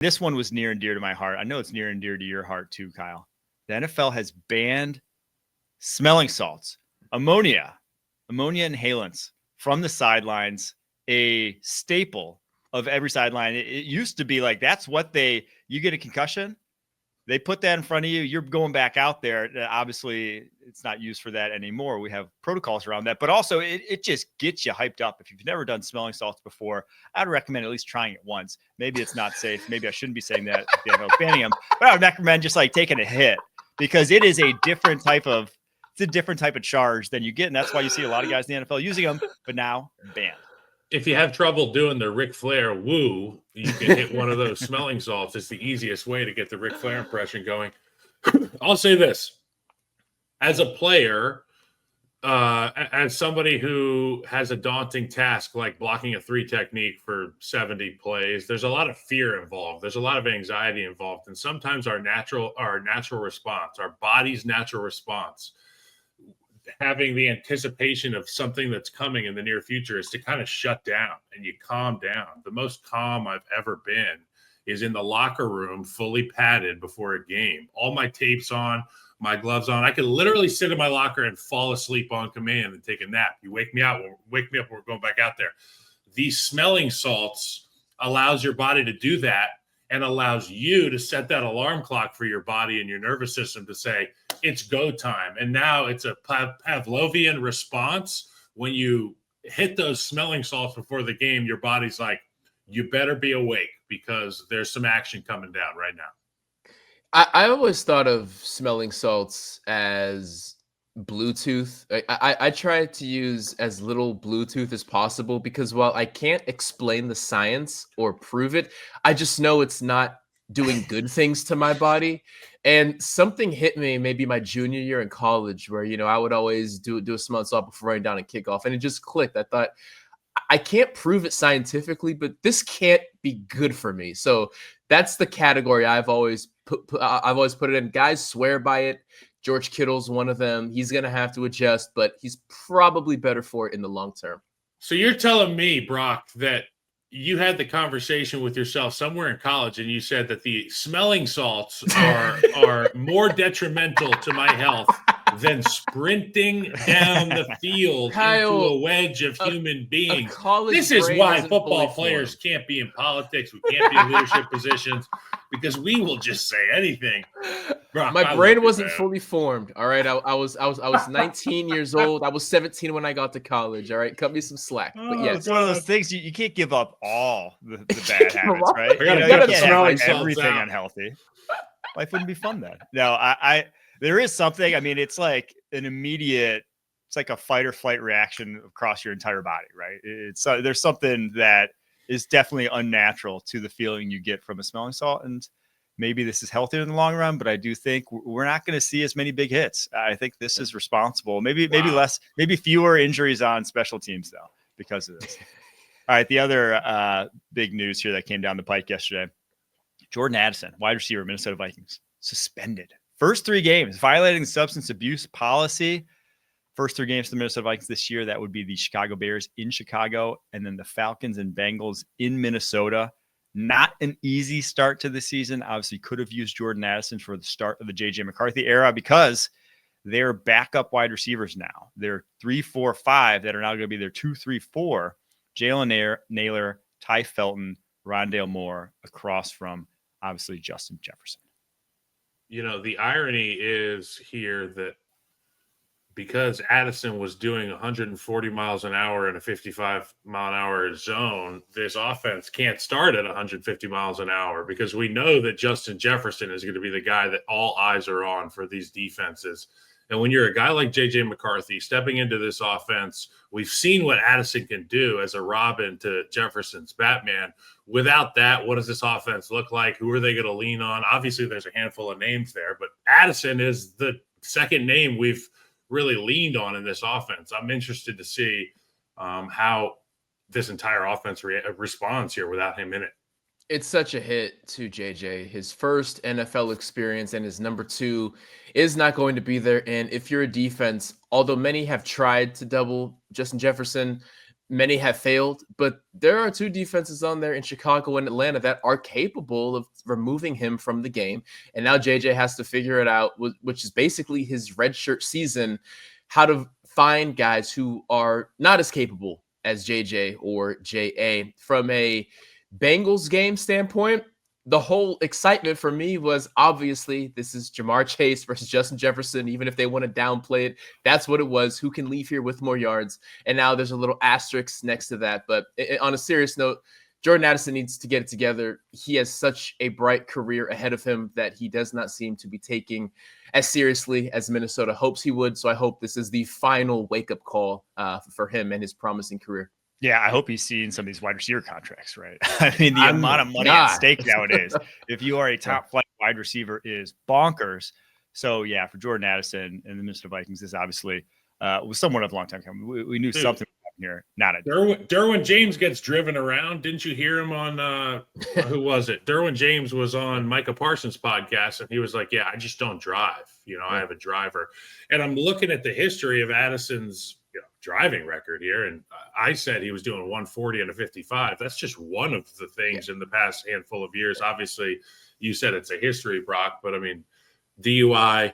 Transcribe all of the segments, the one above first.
This one was near and dear to my heart. I know it's near and dear to your heart too, Kyle. The NFL has banned smelling salts, ammonia inhalants from the sidelines, a staple of every sideline. It used to be like that's what you get a concussion, they put that in front of you, you're going back out there. Obviously, it's not used for that anymore. We have protocols around that, but also it just gets you hyped up. If you've never done smelling salts before, I'd recommend at least trying it once. Maybe it's not safe. Maybe I shouldn't be saying that if the NFL banning them, but I would recommend just like taking a hit because it is a different type of charge than you get. And that's why you see a lot of guys in the NFL using them, but now banned. If you have trouble doing the Ric Flair woo, you can hit one of those smelling salts. It's the easiest way to get the Ric Flair impression going. I'll say this. As a player, as somebody who has a daunting task like blocking a 3 technique for 70 plays, there's a lot of fear involved. There's a lot of anxiety involved. And sometimes our natural response, our body's natural response, having the anticipation of something that's coming in the near future is to kind of shut down and you calm down. The most calm I've ever been is in the locker room, fully padded before a game. All my tapes on, my gloves on. I could literally sit in my locker and fall asleep on command and take a nap. You wake me up when we're going back out there. These smelling salts allows your body to do that and allows you to set that alarm clock for your body and your nervous system to say, it's go time. And now it's a Pavlovian response. When you hit those smelling salts before the game, your body's like, you better be awake because there's some action coming down right now. I always thought of smelling salts as Bluetooth. I try to use as little Bluetooth as possible because while I can't explain the science or prove it, I just know it's not doing good things to my body. And something hit me maybe my junior year in college where, I would always do a smelling salt before running down and kickoff. And it just clicked. I thought, I can't prove it scientifically, but this can't be good for me. So that's the category I've always put it in. Guys swear by it. George Kittle's one of them. He's going to have to adjust, but he's probably better for it in the long term. So you're telling me, Brock, that you had the conversation with yourself somewhere in college and you said that the smelling salts are more detrimental to my health than sprinting down the field into a wedge of human beings. This is why football players can't be in politics. We can't be in leadership positions because we will just say anything. Brock, my brain wasn't fully formed. All right. I was 19 years old. I was 17 when I got to college. All right. Cut me some slack. But yeah, it's one of those things you can't give up all the bad habits, right? You gotta have everything unhealthy. Life wouldn't be fun then. No, there is something. I mean, it's like an immediate. It's like a fight or flight reaction across your entire body, right? There's something that is definitely unnatural to the feeling you get from a smelling salt, and maybe this is healthier in the long run. But I do think we're not going to see as many big hits. I think this is responsible. Maybe less, maybe fewer injuries on special teams though because of this. All right, the other big news here that came down the pike yesterday: Jordan Addison, wide receiver, Minnesota Vikings, suspended. First 3 games, violating the substance abuse policy. First 3 games for the Minnesota Vikings this year, that would be the Chicago Bears in Chicago and then the Falcons and Bengals in Minnesota. Not an easy start to the season. Obviously, could have used Jordan Addison for the start of the J.J. McCarthy era because they're backup wide receivers now. They're 3, 4, 5 that are now going to be their 2, 3, 4. Jalen Naylor, Ty Felton, Rondale Moore across from, obviously, Justin Jefferson. The irony is here that because Addison was doing 140 miles an hour in a 55-mile-an-hour zone, this offense can't start at 150 miles an hour because we know that Justin Jefferson is going to be the guy that all eyes are on for these defenses. And when you're a guy like J.J. McCarthy stepping into this offense, we've seen what Addison can do as a Robin to Jefferson's Batman. Without that, what does this offense look like? Who are they going to lean on? Obviously, there's a handful of names there, but Addison is the second name we've really leaned on in this offense. I'm interested to see how this entire offense responds here without him in it. It's such a hit to JJ. His first NFL experience and his number 2 is not going to be there. And if you're a defense, although many have tried to double Justin Jefferson, many have failed, but there are two defenses on there in Chicago and Atlanta that are capable of removing him from the game. And now JJ has to figure it out, which is basically his redshirt season, how to find guys who are not as capable as JJ or JA. From a Bengals game standpoint, the whole excitement for me was obviously this is Jamar Chase versus Justin Jefferson. Even if they want to downplay it, that's what it was. Who can leave here with more yards? And now there's a little asterisk next to that. But on a serious note, Jordan Addison needs to get it together. He has such a bright career ahead of him that he does not seem to be taking as seriously as Minnesota hopes he would. So I hope this is the final wake-up call for him and his promising career. Yeah, I hope he's seeing some of these wide receiver contracts, right? I mean, the amount of money at stake nowadays, if you are a top flight wide receiver, is bonkers. So, yeah, for Jordan Addison and the Minnesota Vikings, this obviously was somewhat of a long time coming. We knew something would happen here. Not a Derwin James gets driven around. Didn't you hear him on who was it? Derwin James was on Micah Parsons' podcast, and he was like, "Yeah, I just don't drive. I have a driver." And I'm looking at the history of Addison's driving record here, and I said he was doing 140 and a 55. That's just one of the things in the past handful of years. Obviously, you said it's a history, Brock, but I mean, DUI,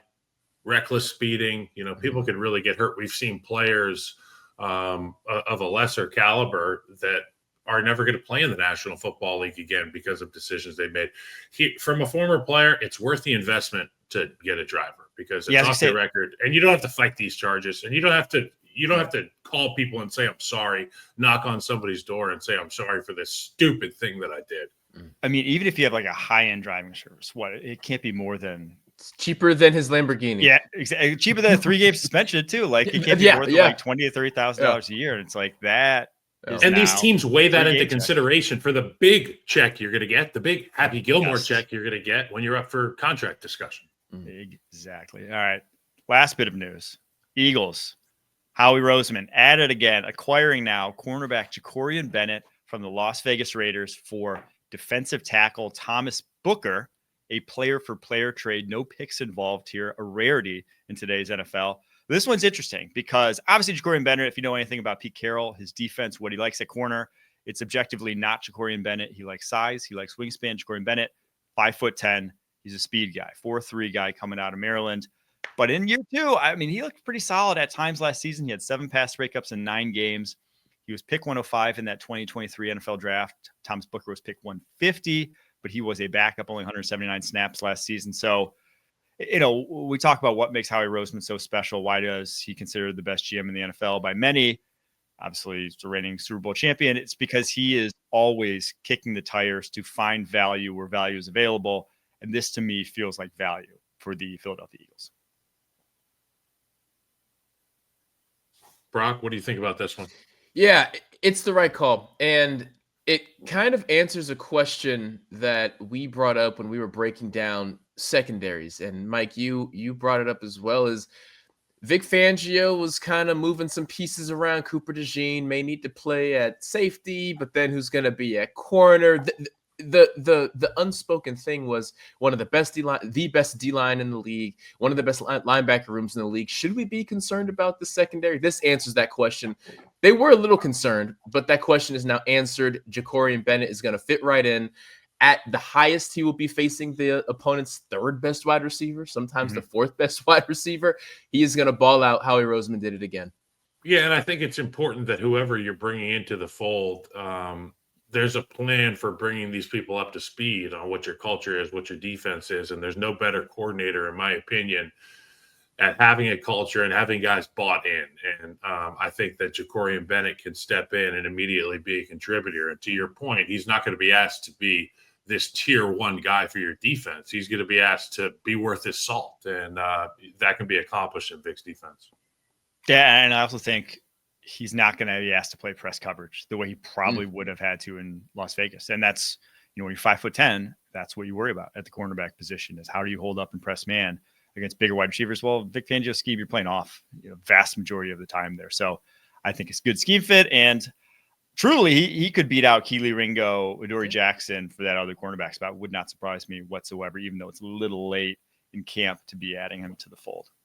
reckless speeding, people can really get hurt. We've seen players of a lesser caliber that are never going to play in the National Football League again because of decisions they made. From a former player, it's worth the investment to get a driver because it's off the record, and you don't have to fight these charges, and you don't have to call people and say, "I'm sorry," knock on somebody's door and say, "I'm sorry for this stupid thing that I did." I mean, even if you have like a high-end driving service, it can't be more than it's cheaper than his Lamborghini. Yeah, exactly. Cheaper than a 3-game suspension too. Like it can't be more than like $20,000 to $30,000 a year. And it's like that. And these teams weigh that into consideration for the big check you're going to get, the big Happy Gilmore check you're going to get when you're up for contract discussion. Exactly. All right. Last bit of news. Eagles. Howie Roseman at it again, acquiring now cornerback Jacorian Bennett from the Las Vegas Raiders for defensive tackle Thomas Booker, a player-for-player trade. No picks involved here, a rarity in today's NFL. This one's interesting because obviously Jacorian Bennett, if you know anything about Pete Carroll, his defense, what he likes at corner, it's objectively not Jacorian Bennett. He likes size. He likes wingspan. Jacorian Bennett, 5'10". He's a speed guy, 4'3" guy coming out of Maryland. But in year two, I mean, he looked pretty solid at times last season. He had 7 pass breakups in 9 games. He was pick 105 in that 2023 NFL draft. Thomas Booker was pick 150, but he was a backup, only 179 snaps last season. So, we talk about what makes Howie Roseman so special. Why does he considered the best GM in the NFL by many? Obviously, he's the reigning Super Bowl champion. It's because he is always kicking the tires to find value where value is available. And this, to me, feels like value for the Philadelphia Eagles. Brock, what do you think about this one? Yeah, it's the right call. And it kind of answers a question that we brought up when we were breaking down secondaries. And Mike, you brought it up as well, as Vic Fangio was kind of moving some pieces around. Cooper DeJean may need to play at safety, but then who's going to be at corner? The unspoken thing was one of the best D-line in the league, one of the best linebacker rooms in the league. Should we be concerned about the secondary? This answers that question. They were a little concerned, but that question is now answered. Jacorian Bennett is going to fit right in. At the highest, he will be facing the opponent's 3rd best wide receiver, sometimes the 4th best wide receiver. He is going to ball out. Howie Roseman did it again. Yeah, and I think it's important that whoever you're bringing into the fold, there's a plan for bringing these people up to speed on what your culture is, what your defense is. And there's no better coordinator, in my opinion, at having a culture and having guys bought in. And I think that Jacorian Bennett can step in and immediately be a contributor. And to your point, he's not going to be asked to be this tier 1 guy for your defense. He's going to be asked to be worth his salt. And that can be accomplished in Vic's defense. Yeah, and I also think he's not going to be asked to play press coverage the way he probably would have had to in Las Vegas. And that's, when you're 5'10", that's what you worry about at the cornerback position, is how do you hold up and press man against bigger wide receivers? Well, Vic Fangio's scheme, you're playing off, vast majority of the time there. So I think it's good scheme fit. And truly, he could beat out Keely Ringo, Adoree Jackson for that other cornerback spot. Would not surprise me whatsoever, even though it's a little late in camp to be adding him to the fold.